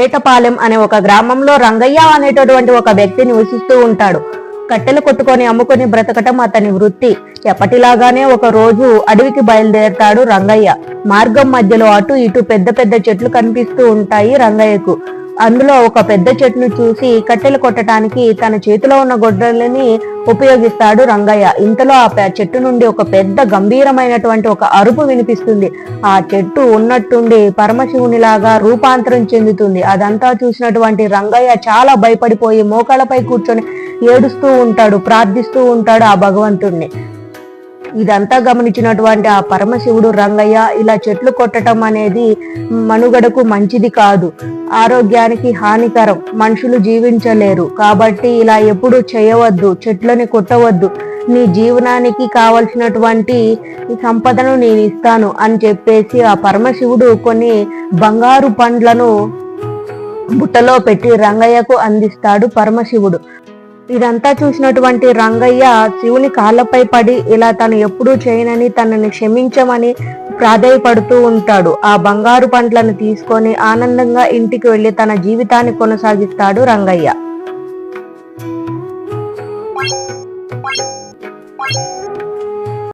వేటపాలెం అనే ఒక గ్రామంలో రంగయ్య అనేటటువంటి ఒక వ్యక్తి నివసిస్తూ ఉంటాడు. కట్టెలు కొట్టుకొని అమ్ముకొని బ్రతకటం అతని వృత్తి. ఎప్పటిలాగానే ఒక రోజు అడవికి బయలుదేరతాడు రంగయ్య. మార్గం మధ్యలో అటు ఇటు పెద్ద పెద్ద చెట్లు కనిపిస్తూ ఉంటాయి రంగయ్యకు. అందులో ఒక పెద్ద చెట్టును చూసి కట్టెలు కొట్టడానికి తన చేతిలో ఉన్న గొడ్డలిని ఉపయోగిస్తాడు రంగయ్య. ఇంతలో ఆ చెట్టు నుండి ఒక పెద్ద గంభీరమైనటువంటి ఒక అరుపు వినిపిస్తుంది. ఆ చెట్టు ఉన్నట్టుండి పరమశివునిలాగా రూపాంతరం చెందుతుంది. అదంతా చూసినటువంటి రంగయ్య చాలా భయపడిపోయి మోకాళ్ళపై కూర్చొని ఏడుస్తూ ఉంటాడు, ప్రార్థిస్తూ ఉంటాడు ఆ భగవంతుణ్ణి. ఇదంతా గమనించినటువంటి ఆ పరమశివుడు, రంగయ్య, ఇలా చెట్లు కొట్టడం అనేది మనుగడకు మంచిది కాదు, ఆరోగ్యానికి హానికరం, మనుషులు జీవించలేరు, కాబట్టి ఇలా ఎప్పుడు చేయవద్దు, చెట్లని కొట్టవద్దు, నీ జీవనానికి కావలసినటువంటి సంపదను నేను ఇస్తాను అని చెప్పేసి ఆ పరమశివుడు కొన్ని బంగారు పండ్లను బుట్టలో పెట్టి రంగయ్యకు అందిస్తాడు పరమశివుడు. ఇదంతా చూసినటువంటి రంగయ్య శివుని కాళ్ళపై పడి ఇలా తను ఎప్పుడూ చేయనని తనని క్షమించమని ప్రాధేయపడుతూ ఉంటాడు. ఆ బంగారు పండ్లను తీసుకొని ఆనందంగా ఇంటికి వెళ్ళి తన జీవితాన్ని కొనసాగిస్తాడు రంగయ్య.